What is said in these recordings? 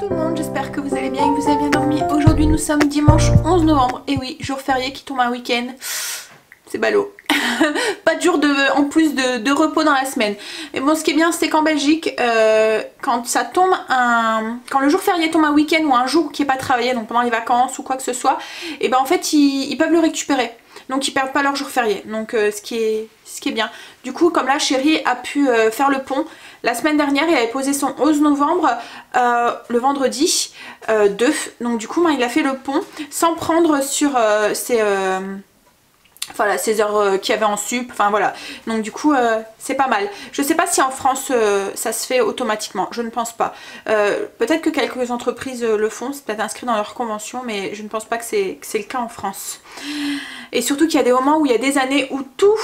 tout le monde, j'espère que vous allez bien et que vous avez bien dormi. Aujourd'hui nous sommes dimanche 11 novembre, et oui, jour férié qui tombe un week-end, c'est ballot. Pas de jour en plus de repos dans la semaine. Mais bon, ce qui est bien, c'est qu'en Belgique, quand ça tombe quand le jour férié tombe un week-end ou un jour qui n'est pas travaillé, donc pendant les vacances ou quoi que ce soit, et ben en fait ils peuvent le récupérer. Donc ils perdent pas leur jour férié, donc ce qui est bien. Du coup, comme là Chérie a pu faire le pont la semaine dernière, il avait posé son 11 novembre le vendredi 2, donc du coup il a fait le pont sans prendre sur voilà, ces heures qu'il y avait en sup, enfin voilà, donc du coup c'est pas mal. Je sais pas si en France ça se fait automatiquement, je ne pense pas. Peut-être que quelques entreprises le font, c'est peut-être inscrit dans leur convention, mais je ne pense pas que c'est le cas en France. Et surtout qu'il y a des moments où il y a des années où tous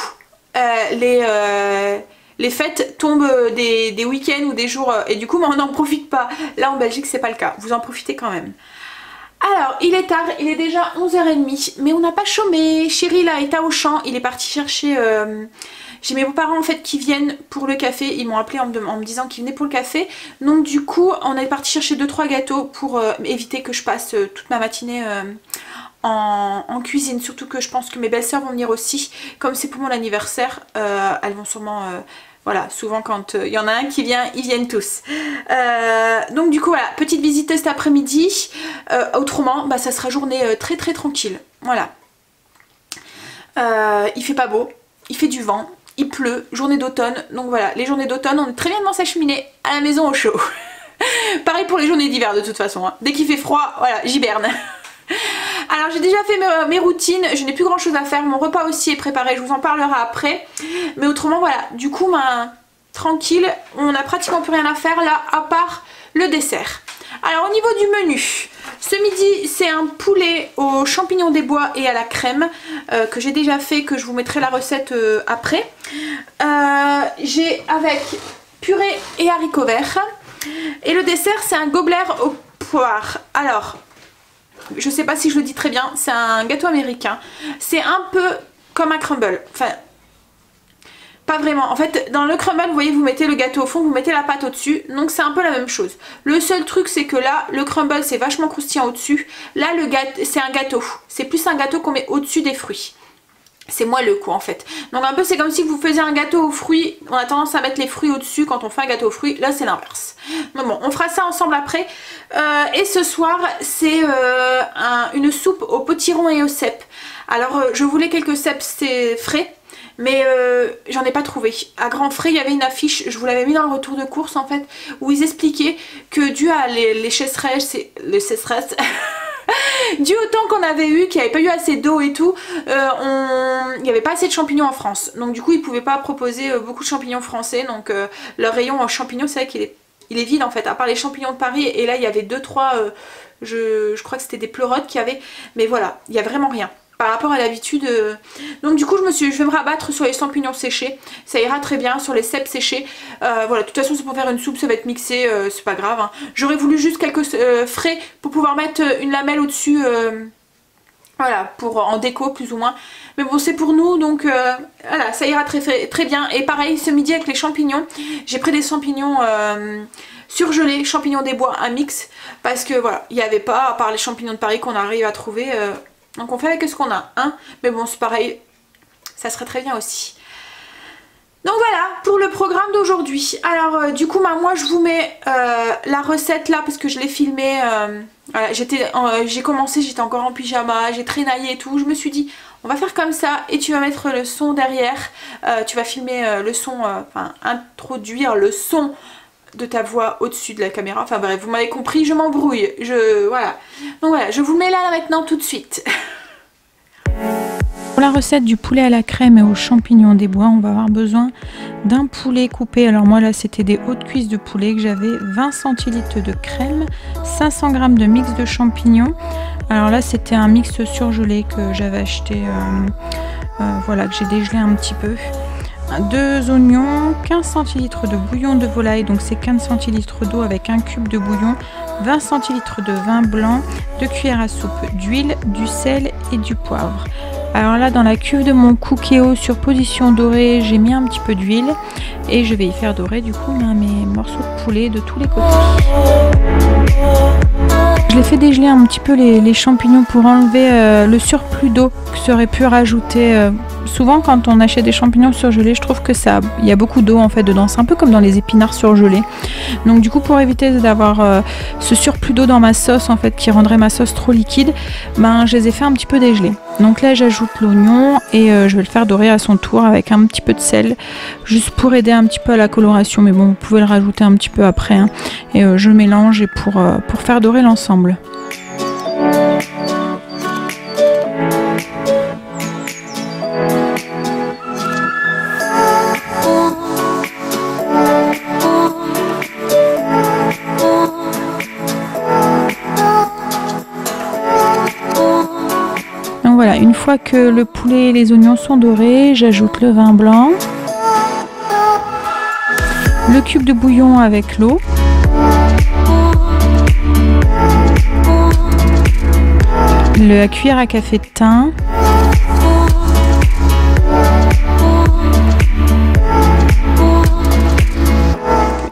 les fêtes tombent des week-ends ou des jours, et du coup on n'en profite pas. Là en Belgique c'est pas le cas, vous en profitez quand même. Alors, il est tard, il est déjà 11h30, mais on n'a pas chômé. Chérie là est à Auchan, il est parti chercher... J'ai mes beaux-parents en fait qui viennent pour le café, ils m'ont appelé en me disant qu'ils venaient pour le café. Donc du coup, on est parti chercher 2-3 gâteaux pour éviter que je passe toute ma matinée en cuisine. Surtout que je pense que mes belles-sœurs vont venir aussi, comme c'est pour mon anniversaire, elles vont sûrement... Voilà, souvent quand il y en a un qui vient, ils viennent tous. Donc du coup voilà, petite visite cet après-midi. Autrement, bah, ça sera journée très tranquille. Voilà. Il fait pas beau, il fait du vent, il pleut, journée d'automne. Donc voilà, les journées d'automne, on est très bien devant sa cheminée, à la maison au chaud. Pareil pour les journées d'hiver de toute façon. Hein. Dès qu'il fait froid, voilà, j'hiberne. Alors j'ai déjà fait mes routines, je n'ai plus grand chose à faire, mon repas aussi est préparé, je vous en parlerai après. Mais autrement voilà, du coup tranquille, on n'a pratiquement plus rien à faire là à part le dessert. Alors au niveau du menu, ce midi c'est un poulet aux champignons des bois et à la crème que j'ai déjà fait, que je vous mettrai la recette après. J'ai avec purée et haricots verts. Et le dessert c'est un gobelère aux poires. Alors... je sais pas si je le dis très bien, c'est un gâteau américain. C'est un peu comme un crumble. Enfin, pas vraiment. En fait, dans le crumble, vous voyez, vous mettez le gâteau au fond, vous mettez la pâte au-dessus. Donc c'est un peu la même chose. Le seul truc, c'est que là, le crumble, c'est vachement croustillant au-dessus. Là, c'est un gâteau. C'est plus un gâteau qu'on met au-dessus des fruits. C'est moelleux quoi en fait. Donc un peu c'est comme si vous faisiez un gâteau aux fruits. On a tendance à mettre les fruits au-dessus quand on fait un gâteau aux fruits. Là c'est l'inverse. Mais bon, on fera ça ensemble après. Et ce soir c'est une soupe au potiron et au cèpe. Alors je voulais quelques cèpes frais, mais j'en ai pas trouvé. À grands frais il y avait une affiche, je vous l'avais mis dans le retour de course en fait, où ils expliquaient que dû à les sécheresses, dû au temps qu'on avait eu, qu'il n'y avait pas eu assez d'eau et tout, il n'y avait pas assez de champignons en France. Donc du coup ils ne pouvaient pas proposer beaucoup de champignons français. Donc leur rayon en champignons, c'est vrai qu'il est vide en fait, à part les champignons de Paris. Et là il y avait 2-3, je crois que c'était des pleurotes qu'il y avait. Mais voilà, il n'y a vraiment rien par rapport à l'habitude. Donc du coup je vais me rabattre sur les champignons séchés. Ça ira très bien, sur les cèpes séchés. Voilà, de toute façon c'est pour faire une soupe, ça va être mixé, c'est pas grave. Hein. J'aurais voulu juste quelques frais pour pouvoir mettre une lamelle au-dessus. Voilà, en déco plus ou moins. Mais bon c'est pour nous, donc voilà, ça ira très bien. Et pareil ce midi avec les champignons, j'ai pris des champignons surgelés, champignons des bois, un mix. Parce que voilà, il n'y avait pas, à part les champignons de Paris qu'on arrive à trouver. Donc on fait avec ce qu'on a, hein. Mais bon c'est pareil, ça serait très bien aussi. Donc voilà pour le programme d'aujourd'hui. Alors du coup moi je vous mets la recette là parce que je l'ai filmée. Voilà, j'ai commencé, j'étais encore en pyjama, j'ai traînaillé et tout. Je me suis dit on va faire comme ça et tu vas mettre le son derrière. Tu vas filmer le son, enfin introduire le son de ta voix au-dessus de la caméra. Enfin bref, vous m'avez compris, je m'embrouille. Voilà. Donc voilà, je vous le mets là maintenant tout de suite. Pour la recette du poulet à la crème et aux champignons des bois, on va avoir besoin d'un poulet coupé. Alors moi là c'était des hautes cuisses de poulet que j'avais, 20 centilitres de crème, 500 g de mix de champignons. Alors là c'était un mix surgelé que j'avais acheté, voilà, que j'ai dégelé un petit peu. 2 oignons, 15 centilitres de bouillon de volaille, donc c'est 15 centilitres d'eau avec un cube de bouillon, 20 centilitres de vin blanc, 2 cuillères à soupe d'huile, du sel et du poivre. Alors là, dans la cuve de mon Cookéo sur position dorée, j'ai mis un petit peu d'huile et je vais y faire dorer du coup mes morceaux de poulet de tous les côtés. Je l'ai fait dégeler un petit peu les champignons pour enlever le surplus d'eau que ça aurait pu rajouter. Souvent quand on achète des champignons surgelés, je trouve que il y a beaucoup d'eau en fait dedans. C'est un peu comme dans les épinards surgelés. Donc du coup, pour éviter d'avoir ce surplus d'eau dans ma sauce en fait qui rendrait ma sauce trop liquide, je les ai fait un petit peu dégeler. Donc là j'ajoute l'oignon et je vais le faire dorer à son tour avec un petit peu de sel, juste pour aider un petit peu à la coloration, mais bon vous pouvez le rajouter un petit peu après hein. Et je mélange et pour faire dorer l'ensemble. Voilà, une fois que le poulet et les oignons sont dorés, j'ajoute le vin blanc, le cube de bouillon avec l'eau, la cuillère à café de thym,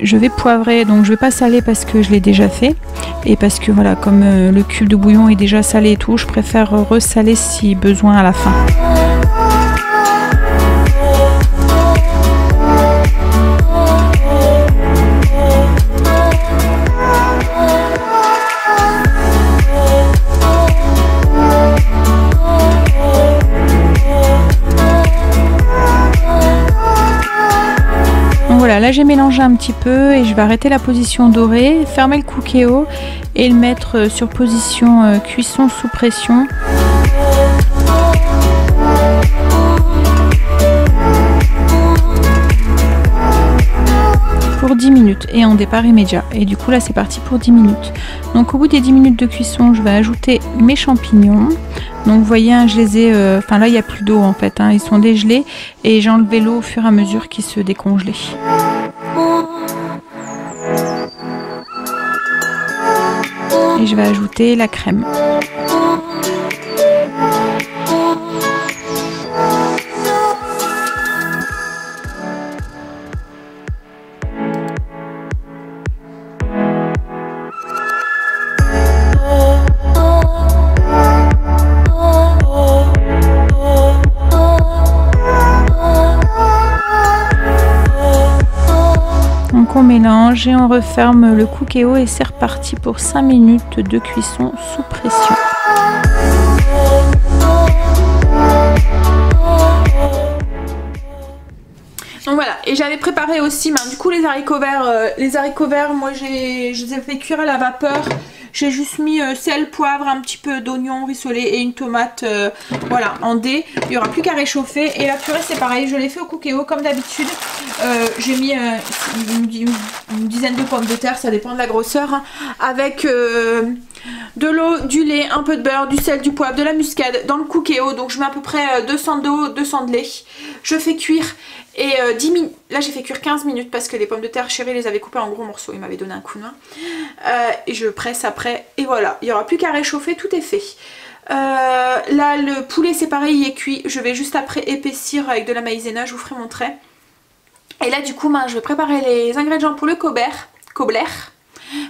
je vais poivrer, donc je vais pas saler parce que je l'ai déjà fait et parce que voilà, comme le cube de bouillon est déjà salé et tout, je préfère ressaler si besoin à la fin. Voilà, là j'ai mélangé un petit peu et je vais arrêter la position dorée, fermer le Cookéo et le mettre sur position cuisson sous pression. Pour 10 minutes et en départ immédiat. Et du coup là c'est parti pour 10 minutes. Donc au bout des 10 minutes de cuisson, je vais ajouter mes champignons. Donc vous voyez, hein, je les ai, là il n'y a plus d'eau en fait, hein, ils sont dégelés et j'ai enlevé l'eau au fur et à mesure qu'ils se décongelaient. Et je vais ajouter la crème. On mélange et on referme le Cookéo et c'est reparti pour 5 minutes de cuisson sous pression. Donc voilà, et j'avais préparé aussi du coup les haricots verts, moi je les ai fait cuire à la vapeur. J'ai juste mis sel, poivre, un petit peu d'oignon rissolé et une tomate voilà, en dés. Il n'y aura plus qu'à réchauffer. Et la purée c'est pareil, je l'ai fait au Cookéo comme d'habitude. J'ai mis une dizaine de pommes de terre, ça dépend de la grosseur, hein, avec de l'eau, du lait, un peu de beurre, du sel, du poivre, de la muscade dans le Cookéo. Donc je mets à peu près 200 d'eau, 200 de lait. Je fais cuire et 10 minutes. Là j'ai fait cuire 15 minutes parce que les pommes de terre, Chéri les avait coupées en gros morceaux. Il m'avait donné un coup de main. Et je presse après et voilà. Il n'y aura plus qu'à réchauffer, tout est fait. Là le poulet c'est pareil, il est cuit. Je vais juste après épaissir avec de la maïzena, je vous ferai montrer. Et là du coup je vais préparer les ingrédients pour le Kobler.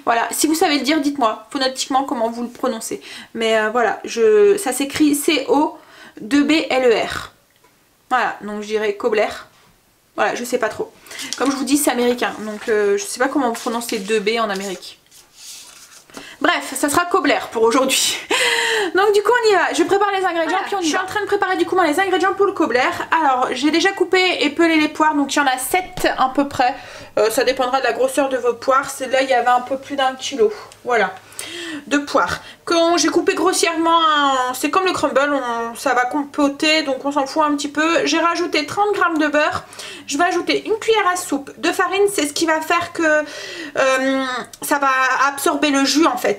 Voilà, si vous savez le dire, dites-moi phonétiquement comment vous le prononcez. Mais voilà, ça s'écrit C-O-2-B-L-E-R. Voilà, donc je dirais Kobler. Voilà, je sais pas trop. Comme je vous dis, c'est américain, donc je sais pas comment on prononce les 2B en Amérique. Bref, ça sera Kobler pour aujourd'hui. Donc du coup on y va, je prépare les ingrédients puis on y va. Je suis en train de préparer du coup les ingrédients pour le Kobler. Alors j'ai déjà coupé et pelé les poires, donc il y en a 7 à peu près. Ça dépendra de la grosseur de vos poires. Celle-là il y avait un peu plus d'1 kilo. Voilà, de poires. Quand j'ai coupé grossièrement, c'est comme le crumble, ça va compoter, donc on s'en fout un petit peu. J'ai rajouté 30 g de beurre. Je vais ajouter une cuillère à soupe de farine, c'est ce qui va faire que ça va absorber le jus en fait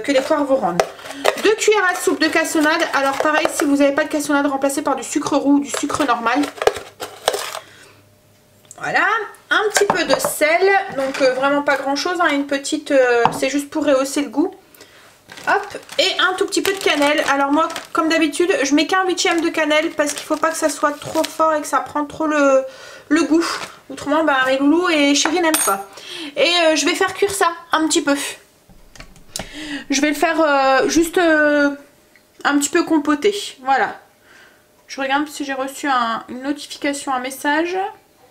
que les poires vous rendent. 2 cuillères à soupe de cassonade. Alors pareil, si vous n'avez pas de cassonade, remplacez par du sucre roux ou du sucre normal. Voilà, un petit peu de sel, donc vraiment pas grand chose, hein, une petite, c'est juste pour rehausser le goût. Hop, et un tout petit peu de cannelle. Alors moi, comme d'habitude, je mets qu'un 8e de cannelle parce qu'il faut pas que ça soit trop fort et que ça prend trop le goût. Autrement, bah, mes loulous et chérie n'aiment pas. Et je vais faire cuire ça un petit peu. Je vais le faire juste un petit peu compoter. Voilà. Je regarde si j'ai reçu une notification, un message.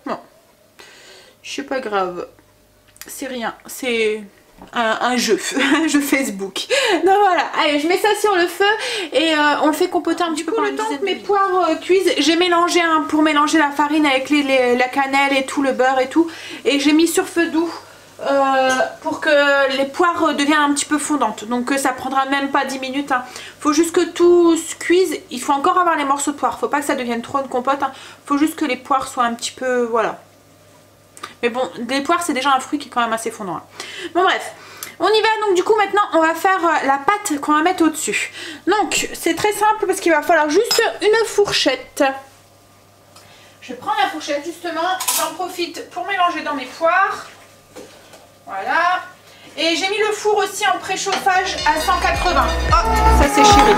Bon, c'est pas grave. C'est rien. C'est un jeu. Un jeu Facebook. Donc voilà. Allez, je mets ça sur le feu et on le fait compoter un petit peu. Le temps que mes poires cuisent, j'ai mélangé pour mélanger la farine avec la cannelle et tout, le beurre et tout. Et j'ai mis sur feu doux. Pour que les poires deviennent un petit peu fondantes, donc ça prendra même pas 10 minutes hein. Faut juste que tout se cuise, il faut encore avoir les morceaux de poire, faut pas que ça devienne trop une compote hein. Faut juste que les poires soient un petit peu, voilà. Mais bon, les poires c'est déjà un fruit qui est quand même assez fondant hein. Bon bref, on y va. Donc du coup maintenant on va faire la pâte qu'on va mettre au dessus. Donc c'est très simple parce qu'il va falloir juste une fourchette. Je prends la fourchette justement, j'en profite pour mélanger dans mes poires. Voilà. Et j'ai mis le four aussi en préchauffage à 180. Oh, ça c'est chéri.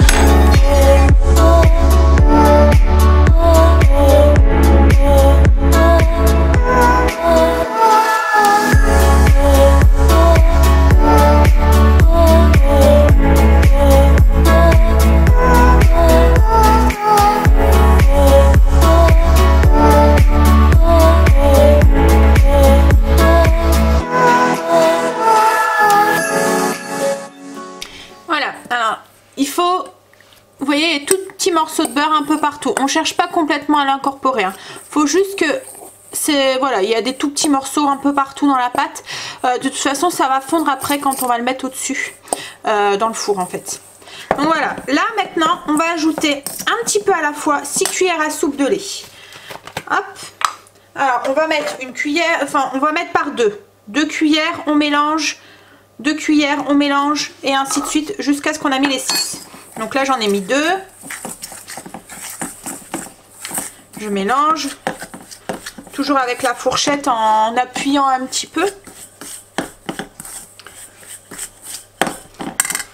Morceaux de beurre un peu partout. On cherche pas complètement à l'incorporer hein. Faut juste que voilà, il y a des tout petits morceaux un peu partout dans la pâte. De toute façon ça va fondre après quand on va le mettre au dessus dans le four en fait. Donc voilà, là maintenant on va ajouter un petit peu à la fois 6 cuillères à soupe de lait. Hop. Alors on va mettre une cuillère, enfin on va mettre par deux cuillères, on mélange, 2 cuillères, on mélange et ainsi de suite jusqu'à ce qu'on a mis les 6. Donc là j'en ai mis 2. Je mélange, toujours avec la fourchette en appuyant un petit peu.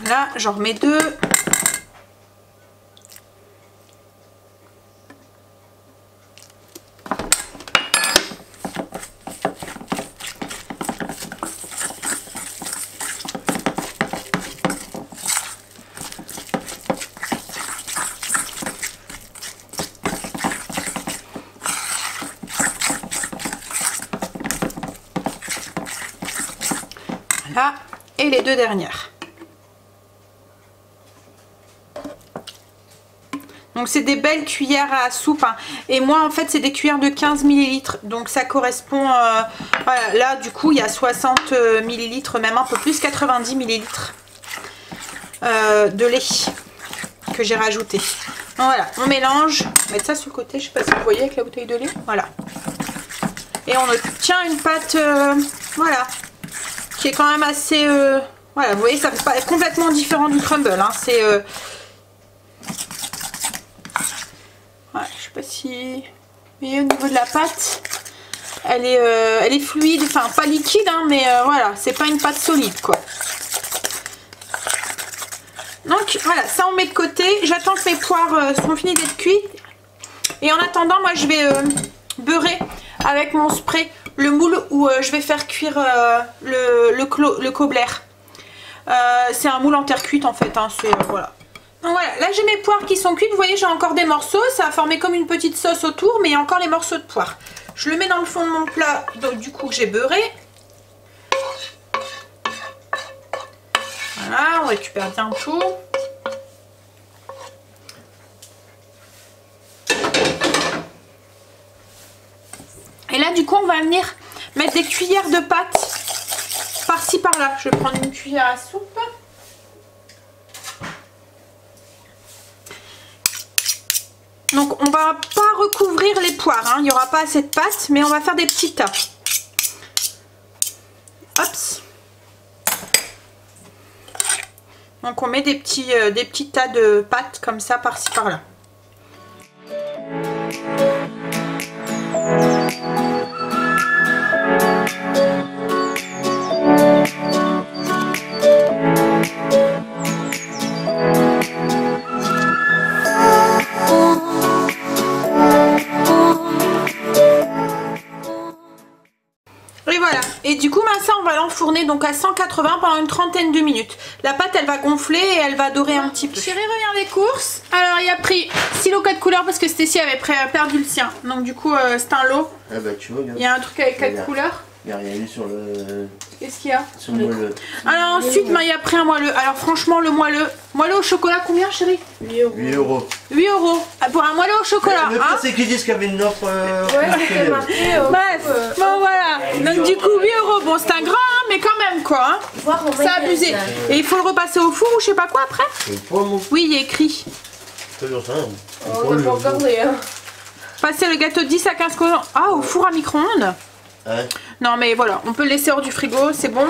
Là, j'en remets 2. Là, et les 2 dernières. Donc c'est des belles cuillères à soupe hein. Et moi en fait c'est des cuillères de 15 ml. Donc ça correspond voilà, là du coup il y a 60 ml, même un peu plus, 90 ml de lait que j'ai rajouté. Donc voilà, on mélange. On va mettre ça sur le côté, je sais pas si vous voyez avec la bouteille de lait. Voilà. Et on obtient une pâte voilà, qui est quand même assez voilà, vous voyez, ça fait pas complètement différent du crumble hein. C'est voilà, je sais pas si vous voyez au niveau de la pâte, elle est fluide, enfin pas liquide hein, mais voilà, c'est pas une pâte solide quoi. Donc voilà, ça on met de côté. J'attends que mes poires sont finies d'être cuites. Et en attendant, moi je vais beurrer avec mon spray le moule où je vais faire cuire le cobbler. C'est un moule en terre cuite en fait hein, voilà. Donc voilà, là j'ai mes poires qui sont cuites. Vous voyez, j'ai encore des morceaux, ça a formé comme une petite sauce autour, mais il y a encore les morceaux de poire. Je le mets dans le fond de mon plat, donc du coup que j'ai beurré. Voilà, on récupère bien tout. Et là du coup on va venir mettre des cuillères de pâte par-ci par-là. Je vais prendre une cuillère à soupe. Donc on va pas recouvrir les poires, hein. Il n'y aura pas assez de pâte, mais on va faire des petits tas. Hop. Donc on met des petits tas de pâte comme ça par-ci par-là. l'enfourner donc à 180 pendant une trentaine de minutes. La pâte elle va gonfler et elle va dorer un petit peu. Chérie revient des courses. Alors il a pris 6 lots 4 couleurs parce que Stécie avait perdu le sien. Donc du coup c'est un lot. Ah bah tu vois, il y a un truc avec 4 couleurs. Il n'y a rien eu sur le... Qu'est-ce qu'il y a? Sur le moelleux. Alors ensuite il a pris un moelleux. Alors franchement le moelleux au chocolat combien chérie? 8 euros. 8 euros pour un moelleux au chocolat. Le pire c'est qu'ils disent qu'il y avait une offre... Bref, bon voilà. Donc du coup 8 euros. Bon c'est un grand hein, mais quand même quoi. Hein. C'est abusé. Et il faut le repasser au four ou je sais pas quoi après? Oui il y a écrit. Toujours ça. On n'a pas regardé hein. Passer le gâteau de 10 à 15 secondes. Ah au four à micro-ondes. Ouais. Non mais voilà, on peut le laisser hors du frigo, c'est bon.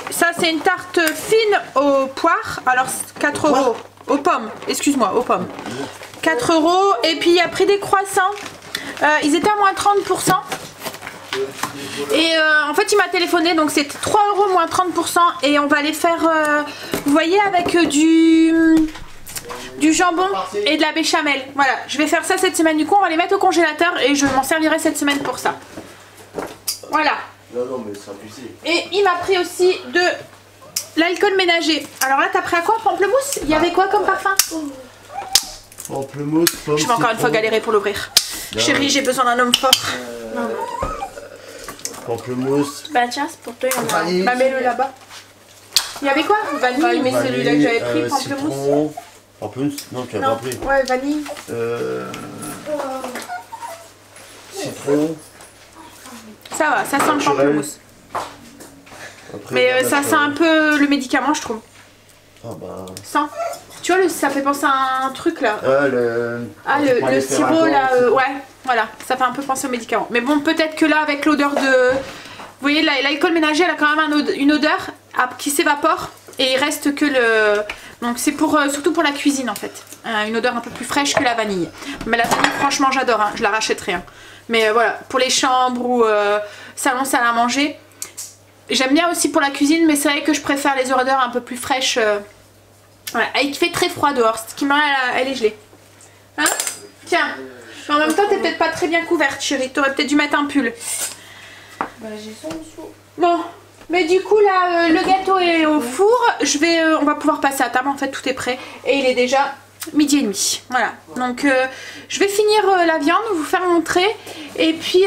Ça c'est une tarte fine aux poires, alors 4 euros. Aux pommes, excuse-moi, aux pommes. 4 euros, et puis il a pris des croissants. Ils étaient à moins 30%. Et en fait il m'a téléphoné, donc c'est 3 euros moins 30%. Et on va les faire, vous voyez, avec du jambon et de la béchamel. Voilà, je vais faire ça cette semaine, du coup on va les mettre au congélateur et je m'en servirai cette semaine pour ça. Voilà. Non, mais c'est abusé. Et il m'a pris aussi de l'alcool ménager. Alors là, t'as pris à quoi? Pamplemousse? Il y avait quoi comme parfum? Pamplemousse, pomme, je vais encore une fois galérer pour l'ouvrir. Chérie, j'ai besoin d'un homme fort. Pamplemousse. Bah tiens, c'est pour toi. Bah mets-le là-bas. Il y avait quoi? Vanille, mais celui-là que j'avais pris, pamplemousse. Citron. Pamplemousse? Non, tu l'as pas pris. Ouais, vanille. Citron. Ça va, ça sent le pamplemousse. Mais ça sent un peu le médicament, je trouve. Ah bah... Sent. Tu vois, ça fait penser à un truc là. Le sirop là, ouais, voilà, ça fait un peu penser au médicament. Mais bon, peut-être que là, avec l'odeur de... Vous voyez, l'alcool ménager, elle a quand même une odeur qui s'évapore. Et il reste que le... Donc c'est pour surtout pour la cuisine en fait. Une odeur un peu plus fraîche que la vanille. Mais la vanille, franchement, j'adore, hein, je la rachèterai. Hein. Mais voilà, pour les chambres ou salon salle à manger. J'aime bien aussi pour la cuisine, mais c'est vrai que je préfère les odeurs un peu plus fraîches. Voilà, il fait très froid dehors, ce qui m'a elle est gelée. Hein? Tiens, mais en même temps t'es peut-être pas très bien couverte chérie, t'aurais peut-être dû mettre un pull. Bah j'ai ça en dessous. Bon, mais du coup là le gâteau est au four, on va pouvoir passer à table, en fait tout est prêt. Et il est déjà 12h30, voilà. Donc je vais finir la viande, vous faire montrer. Et puis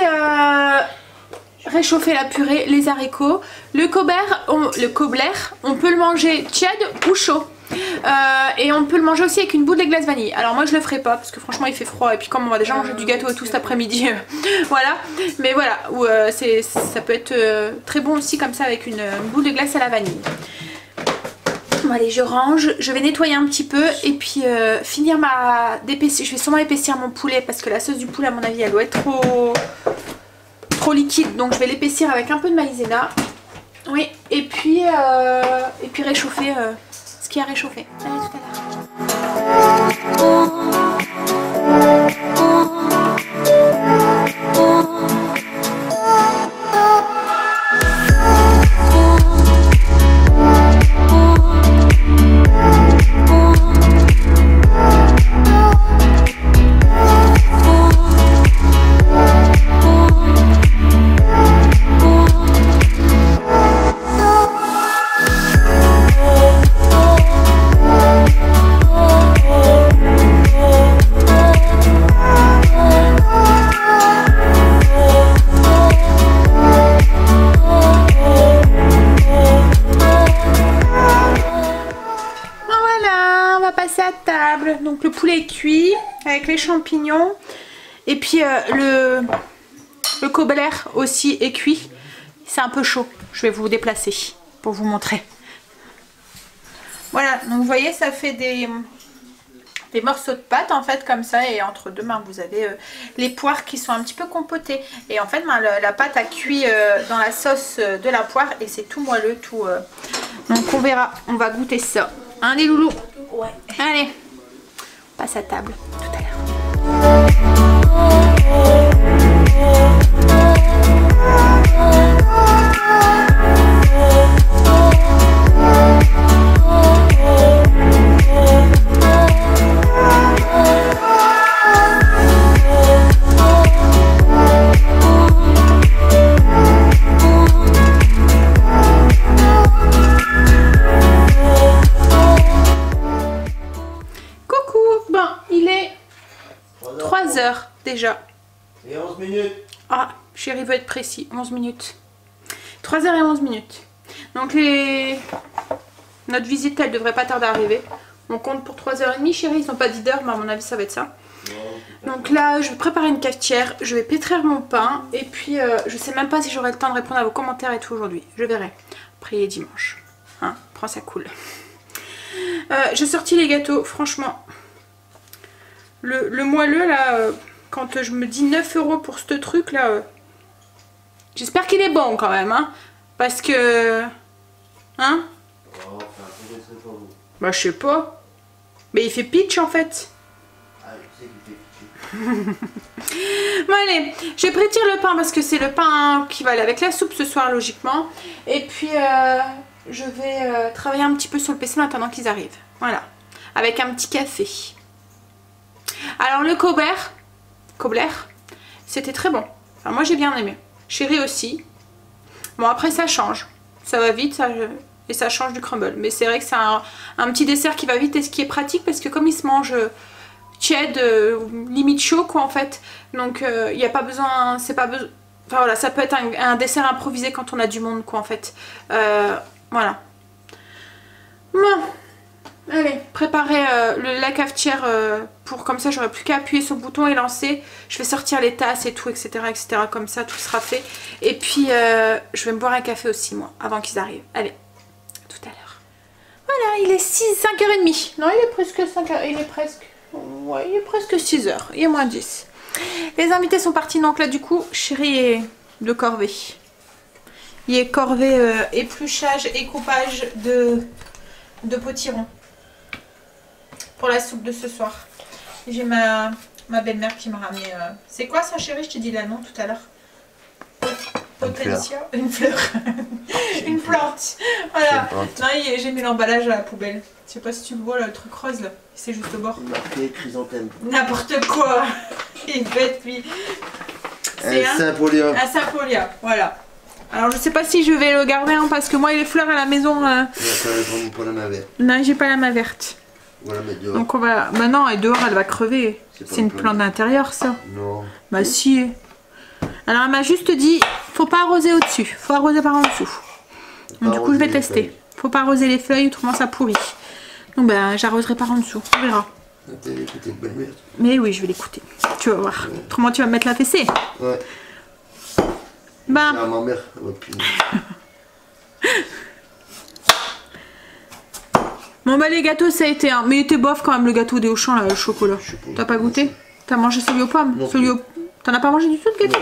réchauffer la purée, les haricots. Le cobbler, on peut le manger tiède ou chaud. Et on peut le manger aussi avec une boule de glace vanille. Alors moi je le ferai pas parce que franchement il fait froid et puis comme on va déjà manger du gâteau et tout cet après-midi, voilà. Mais voilà, ça peut être très bon aussi comme ça avec une boule de glace à la vanille. Bon allez, je range, je vais nettoyer un petit peu et puis finir d'épaissir. Je vais sûrement épaissir mon poulet parce que la sauce du poulet à mon avis elle doit être trop liquide, donc je vais l'épaissir avec un peu de maïzena. Oui, et puis réchauffer ce qui a réchauffé. Allez, tout à l'heure. Donc le poulet est cuit avec les champignons et puis le cobbler aussi est cuit. C'est un peu chaud, je vais vous déplacer pour vous montrer. Voilà, donc vous voyez ça fait des morceaux de pâte en fait comme ça et entre deux mains vous avez les poires qui sont un petit peu compotées. Et en fait la pâte a cuit dans la sauce de la poire et c'est tout moelleux, tout... Donc on verra, on va goûter ça. Hein les loulous? Ouais. Allez, on passe à table tout à l'heure. déjà? Et 11 minutes. Ah, chérie veut être précis. 11 minutes. 3h et 11 minutes. Donc notre visite, elle devrait pas tarder à arriver. On compte pour 3h30, chérie. Ils n'ont pas dit d'heure, mais à mon avis, ça va être ça. Donc là, je vais préparer une cafetière. Je vais pétrir mon pain. Et puis, je sais même pas si j'aurai le temps de répondre à vos commentaires et tout aujourd'hui. Je verrai. Après, il est dimanche. Hein, prends ça cool. J'ai sorti les gâteaux. Franchement, le moelleux, là, quand je me dis 9 € pour ce truc, là, j'espère qu'il est bon quand même. Hein, parce que... Hein? Oh, enfin, c'est pas vous. Bah, je sais pas. Mais il fait pitch, en fait. Ah, je sais qu'il fait. Bon allez, je vais pétrir le pain parce que c'est le pain qui va aller avec la soupe ce soir logiquement. Et puis je vais travailler un petit peu sur le PC en attendant qu'ils arrivent. Voilà, avec un petit café. Alors le Kobler, c'était très bon. Enfin, moi j'ai bien aimé. Chérie aussi. Bon après ça change. Ça va vite et ça change du crumble. Mais c'est vrai que c'est un petit dessert qui va vite et ce qui est pratique parce que comme il se mange... tiède, limite chaud quoi en fait, donc il n'y a pas besoin, c'est pas besoin, enfin voilà, ça peut être un dessert improvisé quand on a du monde quoi en fait, voilà. Bon, allez, préparer la cafetière pour comme ça j'aurai plus qu'à appuyer sur le bouton et lancer, je vais sortir les tasses et tout etc, comme ça tout sera fait, et puis je vais me boire un café aussi moi, avant qu'ils arrivent, allez, tout à l'heure. Voilà, il est 5h30, non il est presque 5h, il est presque... Ouais, il est presque 6h, il est moins 10. Les invités sont partis, donc là du coup, chérie est de corvée. Il est corvée épluchage et coupage de potiron pour la soupe de ce soir. J'ai ma belle-mère qui m'a ramené... C'est quoi ça chérie? Je te dis là non tout à l'heure. Potentia, une fleur. Une plante. Voilà. Non, j'ai mis l'emballage à la poubelle. Je sais pas si tu le vois là, le truc rose là. C'est juste au bord. Marqué chrysanthème. N'importe quoi. Il est bête lui. C'est un Saint-Polia. Un Saint-Polia, voilà. Alors je sais pas si je vais le garder hein, parce que moi les fleurs à la maison... Pas la main verte. Non, j'ai pas la main verte. Voilà, mais dehors. Donc on va... Bah non, et dehors elle va crever. C'est une plante d'intérieur ça. Non. Bah si. Alors elle m'a juste dit, faut pas arroser au-dessus, faut arroser par en dessous. Donc, du coup je vais tester. Faut pas arroser les feuilles, autrement ça pourrit. Donc ben j'arroserai par en dessous, on verra. Mais oui, je vais l'écouter. Tu vas voir. Ouais. Autrement tu vas me mettre la fessée. Ouais. Bah. Ah, ma mère. Ouais, bon bah les gâteaux ça a été un... Mais il était bof quand même le gâteau des Auchan là, le chocolat. T'as pas goûté? T'as mangé celui aux pommes? Celui au... T'en as pas mangé du tout de gâteau?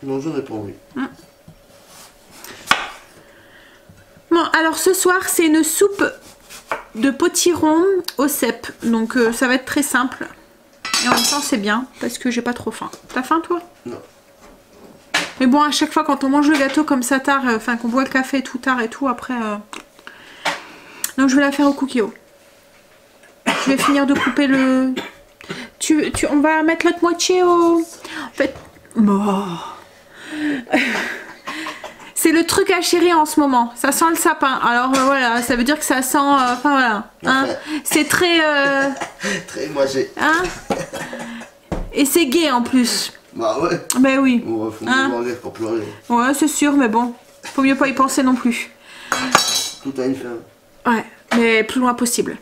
Non, j'en ai pas envie. Bon, alors ce soir, c'est une soupe de potiron au cèpe. Donc ça va être très simple. Et en même temps, c'est bien parce que j'ai pas trop faim. T'as faim, toi? Non. Mais bon, à chaque fois, quand on mange le gâteau comme ça tard, enfin qu'on boit le café tout tard et tout, après... Donc je vais la faire au cookie-o. Je vais finir de couper le... on va mettre l'autre moitié au... En fait... Bon... C'est le truc à chérir en ce moment. Ça sent le sapin. Alors voilà, ça veut dire que ça sent... Enfin voilà. Hein, c'est très... Très moisi. Hein, et c'est gai en plus. Bah ouais. Ben oui. Ouais, faut mieux manger pour pleurer. Ouais, c'est sûr, mais bon. Faut mieux pas y penser non plus. Tout a une fin. Ouais, mais plus loin possible.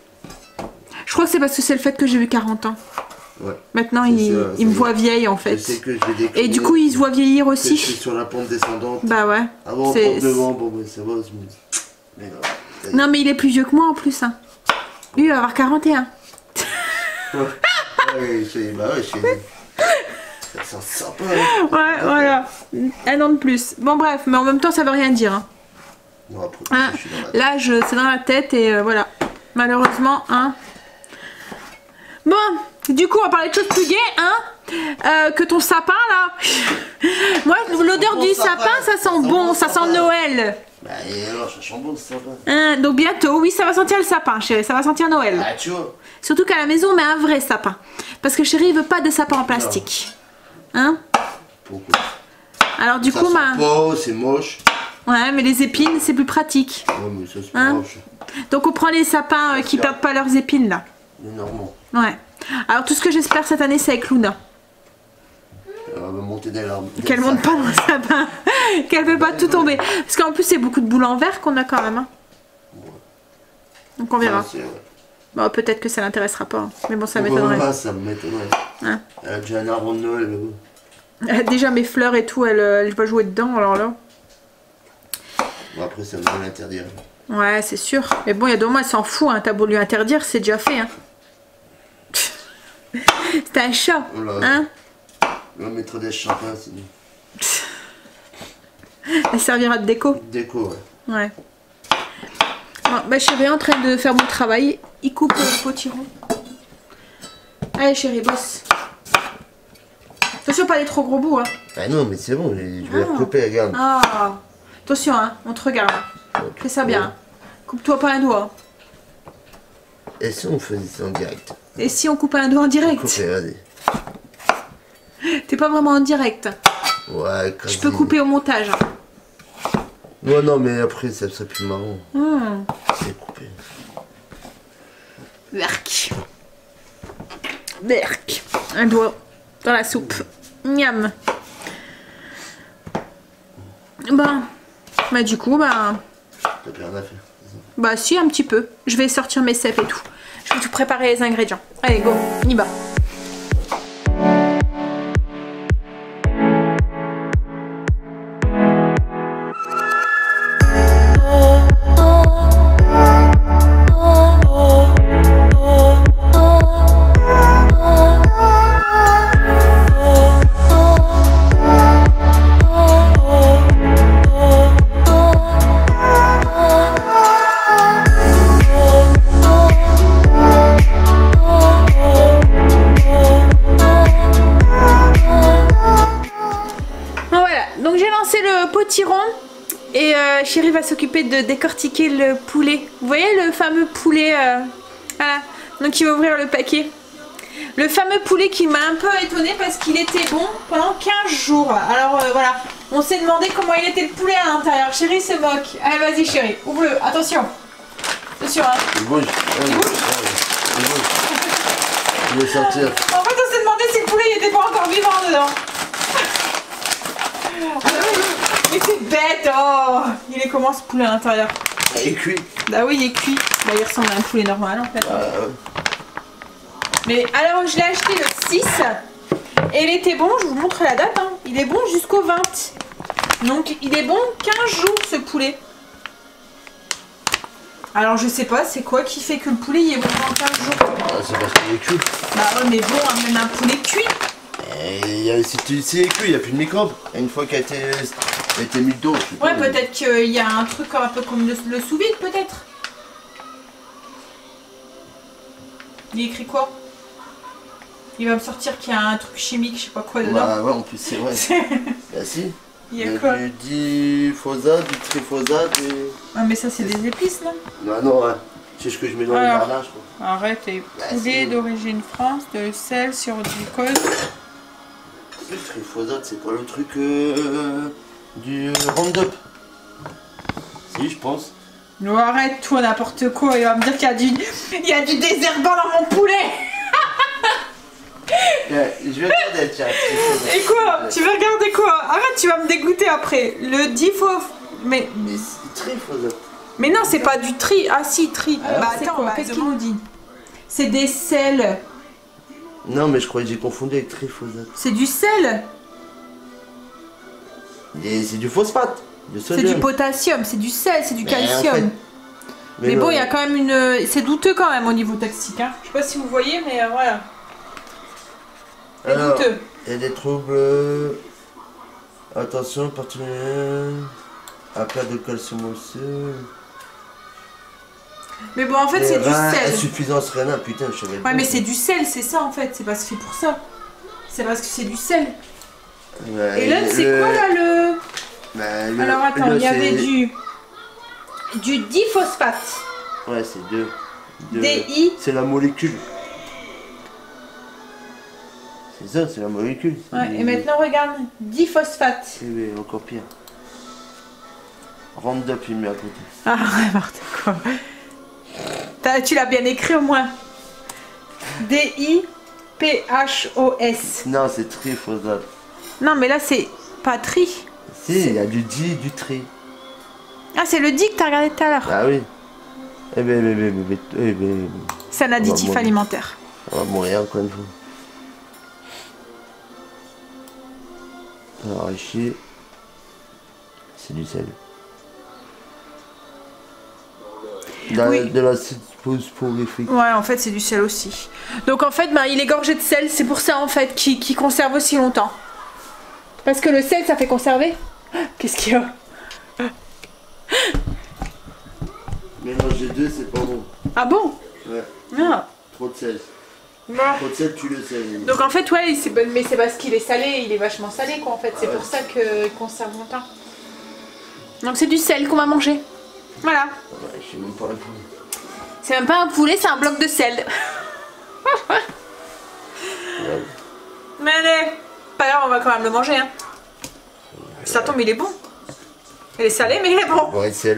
Je crois que c'est parce que c'est le fait que j'ai eu 40 ans. Ouais. Maintenant, il me voit vieille en fait. Je sais que je vais et du coup, il se voit vieillir aussi. Je suis sur la pente descendante. Bah ouais. Avant, pente devant, bon, ben ça va. Mais non, non, mais il est plus vieux que moi en plus. Hein. Lui, il va avoir 41. Ouais, bah ouais, ça sent sympa. Hein. Ouais, voilà. Un an de plus. Bon, bref, mais en même temps, ça veut rien dire. Hein. Non, après, hein, l'âge, c'est dans la tête et voilà. Malheureusement, hein. Bon, du coup, on va parler de choses plus gaies, hein. Que ton sapin, là. Moi, l'odeur du sapin, ça sent bon, ça sent Noël. Bah, et alors, ça sent bon, ce sapin. Hein, donc bientôt, oui, ça va sentir le sapin, chérie, ça va sentir Noël. Ah, tu vois. Surtout qu'à la maison, on met un vrai sapin. Parce que chérie, il veut pas de sapin en plastique. Non. Hein. Pourquoi? Alors du coup, c'est moche. Ouais, mais les épines, c'est plus pratique. Ouais, mais ça, c'est moche. Donc on prend les sapins qui perdent pas leurs épines, là. Les Normands. Ouais. Alors tout ce que j'espère cette année, c'est avec Luna. Elle va monter dans l'arbre. Qu'elle monte pas dans le sapin. Qu'elle peut pas tout tomber. Parce qu'en plus, c'est beaucoup de boules en verre qu'on a quand même. Hein. Donc on verra. Bon, peut-être que ça l'intéressera pas. Hein. Mais bon, ça m'étonnerait. Ah, ça m'étonnerait. Hein. Elle a déjà un arbre de Noël. Mais bon. Elle a déjà mes fleurs et tout, elle va jouer dedans alors là. Bon, après, ça va l'interdire. Ouais, c'est sûr. Mais bon, il y a 2 mois, elle s'en fout. Hein. T'as beau lui interdire, c'est déjà fait. Hein. C'est un chat. Oh là, Hein. on va mettre des champins, sinon. Elle servira de déco. Déco, ouais. Ouais. Bon, bah chérie est en train de faire mon travail. Il coupe le potiron. Allez chérie, bosse. Attention, pas des trop gros bouts. Hein. Ah non, mais c'est bon, je vais recouper, regarde. Ah. Attention, hein, on te regarde. Fais ça bien. Coupe-toi pas un doigt. Et si on faisait ça en direct? Et si on coupait un doigt en direct? Couper, vas-y. T'es pas vraiment en direct. Ouais, quasi. Je peux couper au montage. Non, non, mais après, ça serait plus marrant. C'est coupé. Berk. Berk. Un doigt dans la soupe. Miam. Bah du coup, T'as plus rien à faire. bah si, un petit peu. Je vais sortir mes cèpes et tout. Je vais tout préparer les ingrédients. Allez, go, on y va. Chérie va s'occuper de décortiquer le poulet. Vous voyez le fameux poulet voilà. Donc il va ouvrir le paquet. Le fameux poulet qui m'a un peu étonnée parce qu'il était bon pendant 15 jours. Alors voilà, on s'est demandé comment il était le poulet à l'intérieur. Chérie se moque. Allez vas-y chérie, ouvre-le. Attention. Attention hein. Il bouge. Il bouge. Il veut sortir. En fait on s'est demandé si le poulet il était pas encore vivant dedans. Mais c'est bête, oh. Il est comment ce poulet à l'intérieur? Il est cuit. Bah oui, il est cuit. Bah il ressemble à un poulet normal en fait. Mais alors je l'ai acheté le 6 et il était bon, je vous montre la date, hein. Il est bon jusqu'au 20. Donc il est bon 15 jours ce poulet. Alors je sais pas, c'est quoi qui fait que le poulet il est bon pendant 15 jours? C'est parce qu'il est cuit. Bah ouais mais bon, hein, même un poulet cuit. Et si il est cuit, il n'y a plus de microbes. Une fois qu'il a été mis d'eau. Ouais, peut-être qu'il y a un truc un peu comme le sous-vide, peut-être. Il est écrit quoi? Il va me sortir qu'il y a un truc chimique, je sais pas quoi dedans. Bah ouais, en plus c'est vrai. Bah si. Il y a quoi? Du glyphosate, du triphosate et... Ah mais ça c'est des épices, non? Non, non, ouais. C'est ce que je mets dans les garnages, quoi. Arrête, et poulet d'origine France, de sel, sirop de glucose. Le triphosate, c'est pas le truc du Roundup? Si, je pense. Non, arrête toi, n'importe quoi, il va me dire qu'il y a du désherbant dans mon poulet. Je vais regarder, tiens. Et quoi? Tu veux regarder quoi? Arrête, tu vas me dégoûter après. Le Mais c'est triphosate. Mais non, c'est pas du tri. Ah si, tri. Bah attends, qu'est-ce qu'il nous dit? C'est des sels. Non, mais je croyais que j'ai confondu avec triphosate. C'est du sel. C'est du phosphate. C'est du potassium, c'est du sel, c'est du calcium. En fait, mais bon, il y a quand même une... C'est douteux quand même au niveau toxique. Hein. Je sais pas si vous voyez, mais voilà. C'est douteux. Il y a des troubles... Attention, particulier... Appel de calcium osseux... Mais bon, en fait, c'est du sel. Insuffisance rénale, putain, je savais pas. Ouais, mais c'est du sel, c'est ça en fait. C'est parce que c'est pour ça. C'est parce que c'est du sel. Ouais, et là, c'est quoi là le... Alors attends, il y avait du diphosphate. Ouais, c'est deux. DI. C'est la molécule. C'est ça, c'est la molécule. Ouais, et maintenant regarde, diphosphate. Oui, encore pire. Roundup, il met à côté. Ah, n'importe quoi. Tu l'as bien écrit au moins. DIPHOS. Non, c'est triphosate. Non, mais là, c'est pas tri. Si, il y a du di et du tri. Ah, c'est le di que t'as regardé tout à l'heure. Ah oui. C'est un additif mourir. alimentaire. On va mourir encore une fois. Alors ici, c'est du sel. Oui. De l'acide phosphorique. Ouais, en fait, c'est du sel aussi. Donc, en fait, il est gorgé de sel. C'est pour ça, en fait, qu'il conserve aussi longtemps. Parce que le sel, ça fait conserver. Qu'est-ce qu'il y a? Mélanger deux, c'est pas bon. Ah bon? Ouais. Ah. Trop de sel. Ouais. Trop de sel, tu le sais. Donc en fait ouais, mais c'est parce qu'il est salé, il est vachement salé quoi en fait, c'est Ouais. pour ça qu'il conserve longtemps. Donc c'est du sel qu'on va manger. Voilà. Ouais, je sais même pas un peu. C'est même pas un poulet, c'est un bloc de sel. Ouais. Mais allez, pas grave, on va quand même le manger hein. Ça tombe, il est bon. Il est salé mais il est bon. Ouais, sel.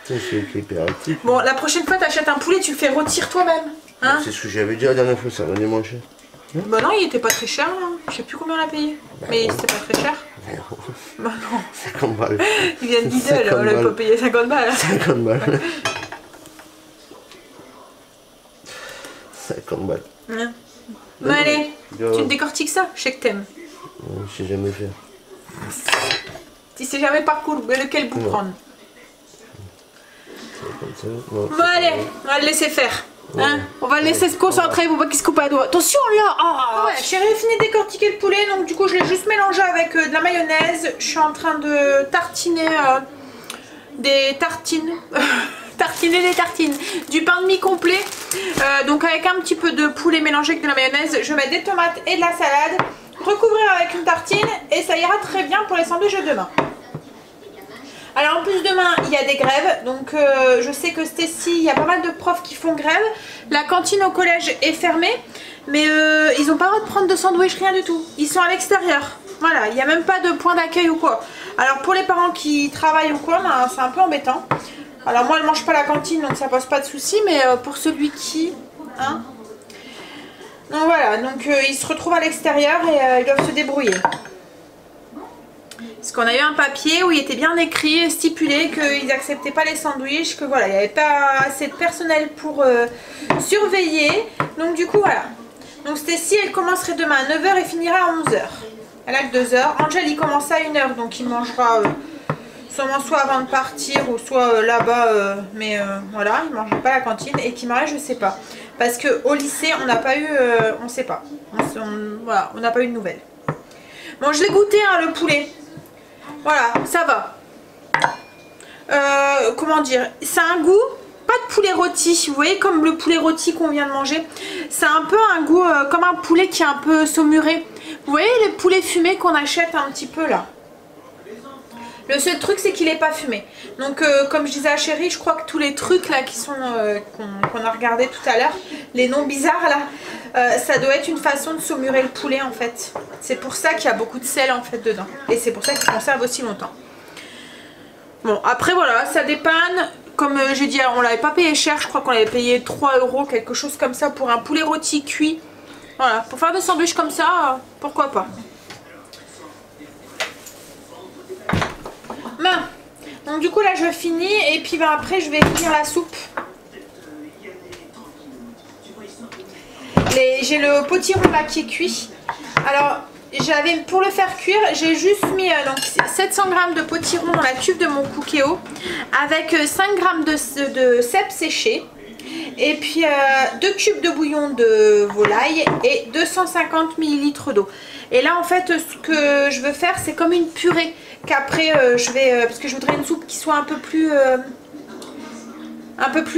C'est hyper actif. Bon, la prochaine fois t'achètes un poulet, tu le fais rôtir toi-même. Hein? C'est ce que j'avais dit la dernière fois, ça venait moins cher. Bah non, il était pas très cher, hein. Je sais plus combien on l'a payé. Mais bon. c'était pas très cher. Bah non, 50 balles. il vient de Lidl, 50 on l'avait balles. pas payé 50 balles. 50 balles. 50 balles. Hein. Mais allez, Non. tu me décortiques ça, je sais que t'aimes. Je sais jamais faire. Tu sais jamais par quoi, lequel bout Non. prendre. C'est comme ça. Non, Bon c'est allez, pas vrai. on va le laisser faire. Ouais. Hein, on va le laisser se concentrer pour pas qu'il se coupe à doigt. Attention là. Ouais, chérie a fini de décortiquer le poulet, donc du coup je l'ai juste mélangé avec de la mayonnaise. Je suis en train de tartiner des tartines. Tartiner des tartines. Du pain de mie complet. Donc avec un petit peu de poulet mélangé avec de la mayonnaise. Je vais mettre des tomates et de la salade. Recouvrir avec une tartine et ça ira très bien pour les sandwichs de demain. Alors en plus demain il y a des grèves, donc je sais que Stécie, il y a pas mal de profs qui font grève. La cantine au collège est fermée, mais ils n'ont pas le droit de prendre de sandwich, rien du tout. Ils sont à l'extérieur, voilà, il n'y a même pas de point d'accueil ou quoi. Alors pour les parents qui travaillent ou quoi, c'est un peu embêtant. Alors moi elle mange pas la cantine donc ça pose pas de soucis, mais pour celui qui... Hein, donc voilà, donc ils se retrouvent à l'extérieur et ils doivent se débrouiller. Parce qu'on a eu un papier où il était bien écrit, stipulé qu'ils n'acceptaient pas les sandwichs, que voilà, il n'y avait pas assez de personnel pour surveiller. Donc du coup voilà. Donc Stécie elle commencerait demain à 9 h et finira à 11 h. Elle a que 2 heures. Angel il commence à 1 h donc il mangera soit avant de partir ou soit là-bas. Mais voilà, il ne mangerait pas à la cantine. Et Kimara je sais pas. Parce qu'au lycée on n'a pas eu, on sait pas. Voilà, on n'a pas eu de nouvelles. Bon je l'ai goûté hein, le poulet. Voilà, ça va. Comment dire, c'est un goût, pas de poulet rôti, vous voyez comme le poulet rôti qu'on vient de manger. C'est un peu un goût comme un poulet qui est un peu saumuré. Vous voyez les poulets fumés qu'on achète un petit peu là. Le seul truc c'est qu'il n'est pas fumé. Donc comme je disais à Chérie, je crois que tous les trucs là qui sont qu'on a regardé tout à l'heure, les noms bizarres là, ça doit être une façon de saumurer le poulet en fait. C'est pour ça qu'il y a beaucoup de sel en fait dedans. Et c'est pour ça qu'il conserve aussi longtemps. Bon après voilà, ça dépanne. Comme j'ai dit, on l'avait pas payé cher, je crois qu'on l'avait payé 3 €, quelque chose comme ça pour un poulet rôti cuit. Voilà, pour faire des sandwichs comme ça, pourquoi pas. Ben, donc du coup là je finis et puis après je vais finir la soupe. J'ai le potiron là qui est cuit. Alors j'avais pour le faire cuire, j'ai juste mis donc 700 g de potiron dans la cuve de mon Cookéo avec 5 g de cèpe séché et puis 2 cubes de bouillon de volaille et 250 ml d'eau. Et là en fait ce que je veux faire c'est comme une purée qu'après je vais parce que je voudrais une soupe qui soit un peu plus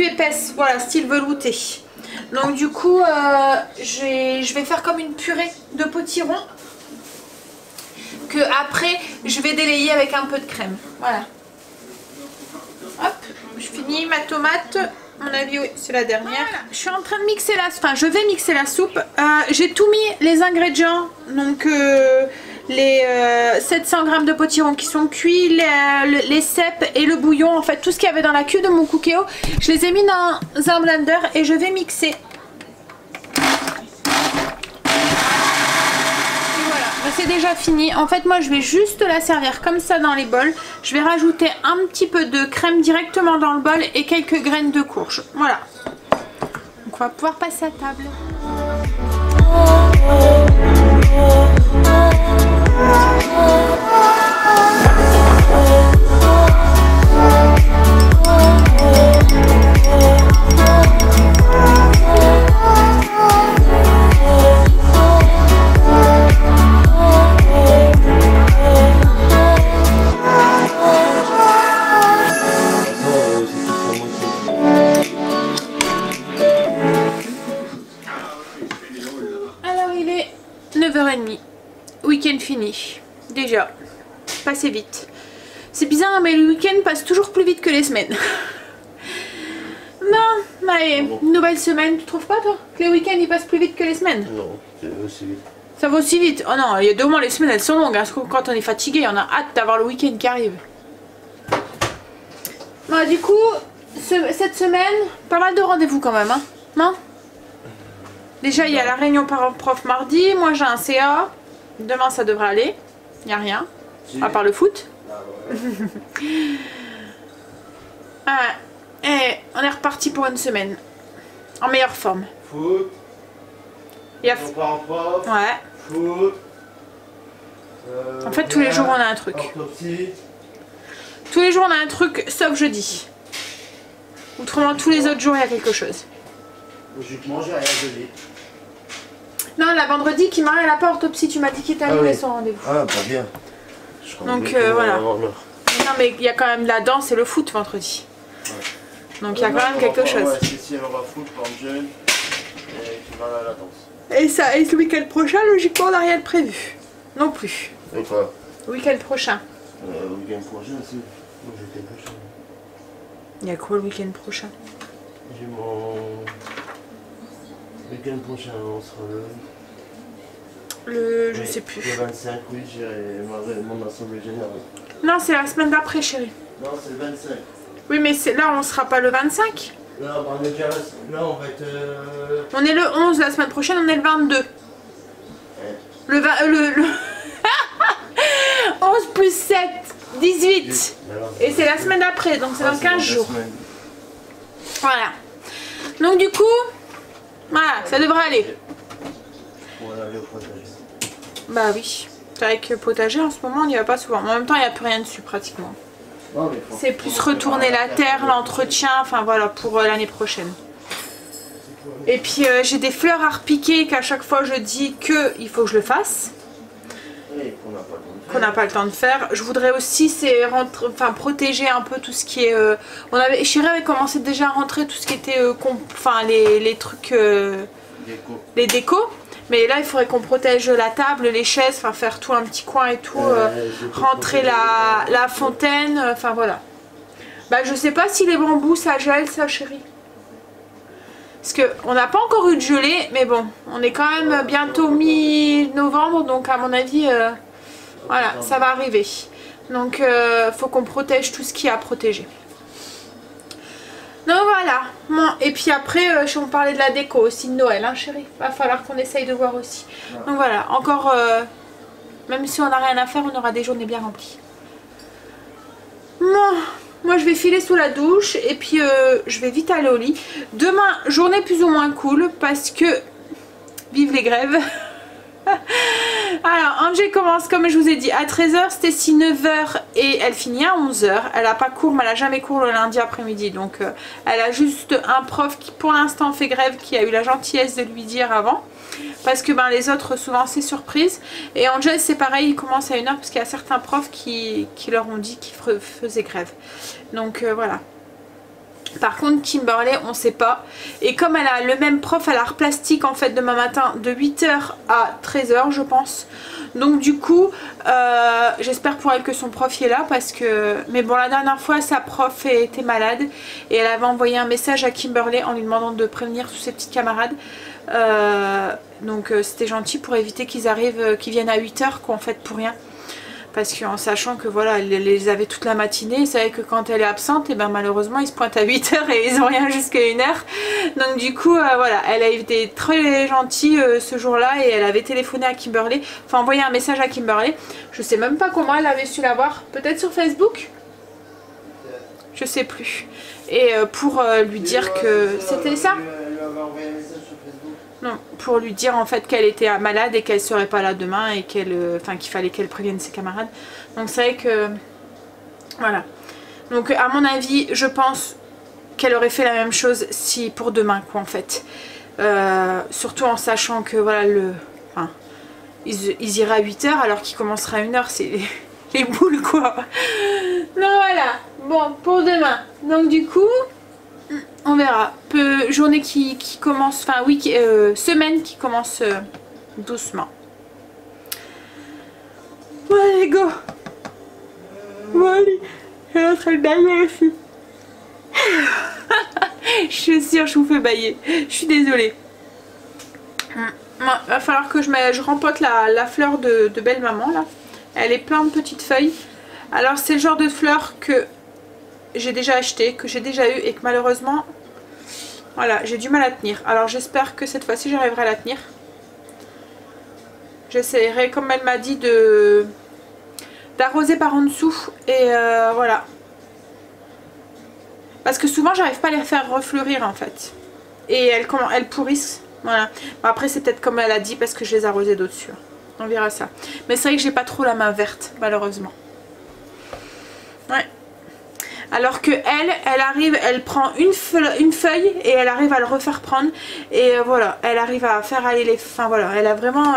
épaisse, voilà, style velouté. Donc du coup je vais faire comme une purée de potiron que après je vais délayer avec un peu de crème. Voilà. Hop, je finis ma tomate. À mon avis oui, c'est la dernière. Voilà. Je suis en train de mixer je vais mixer la soupe. J'ai tout mis les ingrédients. Donc les 700 g de potiron qui sont cuits, les cèpes et le bouillon, en fait tout ce qu'il y avait dans la cuve de mon Cookéo, je les ai mis dans un blender et je vais mixer. Et voilà, c'est déjà fini. En fait, moi, je vais juste la servir comme ça dans les bols. Je vais rajouter un petit peu de crème directement dans le bol et quelques graines de courge. Voilà. Donc, on va pouvoir passer à table. Alors il est 9h30, week-end fini, déjà, passé vite. C'est bizarre mais le week-end passe toujours plus vite que les semaines. Non, allez, nouvelle semaine, tu trouves pas toi? Que les week-ends ils passent plus vite que les semaines? Non, c'est aussi vite. Ça va aussi vite? Oh non, il y a 2 mois les semaines elles sont longues, hein. Quand on est fatigué on a hâte d'avoir le week-end qui arrive. Bon, du coup, cette semaine, pas mal de rendez-vous quand même, hein? Non? Déjà, il y a la réunion parents-prof mardi. Moi, j'ai un CA. Demain, ça devrait aller. Il n'y a rien. À part le foot. Ah, et on est reparti pour une semaine. En meilleure forme. Foot. Il y a... Parents-prof. Ouais. Foot. En fait, tous les jours, on a un truc. Orthopsie. Tous les jours, on a un truc, sauf jeudi. Autrement, tous les autres jours, il y a quelque chose. Logiquement, j'ai rien donné. Non, la vendredi, qui Marie, elle a pas orthopsie. Tu m'as dit qu'il était annulé oui. son rendez-vous. Ah, pas bien. Donc voilà. Non mais il y a quand même la danse et le foot vendredi. Ouais. Donc il y a quand même quelque chose. Ouais, si elle aura foot pour jeune et qui va à la danse. Et ça, et ce week-end prochain, logiquement, on n'a rien de prévu. Non plus. Et quoi? Week-end prochain. Week-end prochain, si. Moi j'étais prochain. Il y a quoi le week-end prochain? J'ai mon... Week-end prochain, on sera le... je sais plus. Le 25, oui, j'irai mon assemblée générale. Non, c'est la semaine d'après, chérie. Non, c'est le 25. Oui, mais là, on sera pas le 25. Là, on est déjà là, on va être... On est le 11, la semaine prochaine, on est le 22. Ouais. Le 20... le... 11 plus 7, 18. Et c'est la semaine d'après, donc c'est dans 15 jours. Voilà. Donc du coup, voilà, ça devrait aller. On va aller au potager. Bah oui. C'est vrai que potager en ce moment on n'y va pas souvent. En même temps il n'y a plus rien dessus pratiquement. C'est plus retourner la terre, l'entretien, enfin voilà pour l'année prochaine. Et puis j'ai des fleurs à repiquer qu'à chaque fois je dis qu'il faut que je le fasse. Qu'on n'a pas le temps de faire. Je voudrais aussi protéger un peu tout ce qui est... Chérie avait commencé déjà à rentrer tout ce qui était les trucs... les décos. Mais là il faudrait qu'on protège la table, les chaises, enfin faire tout un petit coin et tout. Rentrer la fontaine, enfin voilà. Bah je sais pas si les bambous ça gèle ça chérie. Parce qu'on n'a pas encore eu de gelée, mais bon, on est quand même bientôt mi-novembre, donc à mon avis, voilà, ça va arriver. Donc, faut qu'on protège tout ce qu'il y a à protéger. Donc voilà, bon, et puis après, on parlait de la déco aussi de Noël, hein chérie. Va falloir qu'on essaye de voir aussi. Donc voilà, encore, même si on n'a rien à faire, on aura des journées bien remplies. Bon. Moi je vais filer sous la douche et puis je vais vite aller au lit. Demain, journée plus ou moins cool parce que vive les grèves. Alors Angé commence comme je vous ai dit à 13 h, Stécie 9 h et elle finit à 11 h. Elle n'a pas cours mais elle n'a jamais cours le lundi après-midi. Donc elle a juste un prof qui pour l'instant fait grève qui a eu la gentillesse de lui dire avant. Parce que les autres souvent c'est surprise. Et Angel c'est pareil, il commence à 1 h parce qu'il y a certains profs qui leur ont dit qu'ils faisaient grève. Donc voilà. Par contre Kimberley on sait pas. Et comme elle a le même prof à l'art plastique en fait demain matin de 8 h à 13 h je pense. Donc du coup j'espère pour elle que son prof y est là parce que... Mais bon la dernière fois sa prof était malade. Et elle avait envoyé un message à Kimberley en lui demandant de prévenir tous ses petits camarades. Donc c'était gentil pour éviter qu'ils arrivent, qu'ils viennent à 8 h quoi en fait pour rien. Parce qu'en sachant que voilà, elle les avait toute la matinée, c'est vrai que quand elle est absente, et ben malheureusement ils se pointent à 8h et ils ont rien jusqu'à 1h. Donc du coup voilà, elle a été très gentille ce jour-là et elle avait téléphoné à Kimberley, enfin envoyé un message à Kimberley. Je sais même pas comment elle avait su l'avoir, peut-être sur Facebook? Je sais plus. Et pour lui dire que c'était ça. Non, pour lui dire en fait qu'elle était malade et qu'elle serait pas là demain et qu'elle, enfin qu'il fallait qu'elle prévienne ses camarades. Donc c'est vrai que voilà. Donc à mon avis, je pense qu'elle aurait fait la même chose si pour demain quoi en fait. Surtout en sachant que voilà ils iraient à 8h alors qu'ils commenceraient à 1h, c'est les boules quoi. Donc voilà. Bon pour demain. Donc du coup. On verra. Journée qui commence, enfin oui, semaine qui commence doucement. Bon allez go. Bon allez, elle est en train de bailler aussi. Je suis sûre, je vous fais bailler. Je suis désolée. Va falloir que je rempote la fleur de belle maman là. Elle est plein de petites feuilles. Alors c'est le genre de fleur que j'ai déjà acheté, que j'ai déjà eu et que malheureusement voilà, j'ai du mal à tenir. Alors j'espère que cette fois-ci j'arriverai à la tenir. J'essaierai, comme elle m'a dit, d'arroser par en dessous et voilà. Parce que souvent j'arrive pas à les faire refleurir en fait. Et elles pourrissent. Voilà. Bon, après c'est peut-être comme elle a dit parce que je les ai arrosées d'au-dessus. On verra ça. Mais c'est vrai que j'ai pas trop la main verte malheureusement. Ouais. Alors que elle arrive, elle prend une feuille et elle arrive à le refaire prendre. Et voilà, elle arrive à faire aller les... Enfin voilà, elle a vraiment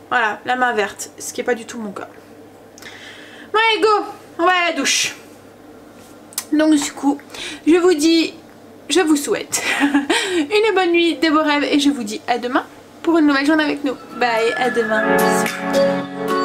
voilà, la main verte. Ce qui n'est pas du tout mon cas. Ouais, go, on va à la douche. Donc du coup, je vous dis, je vous souhaite une bonne nuit, de beaux rêves. Et je vous dis à demain pour une nouvelle journée avec nous. Bye, à demain. Bisous.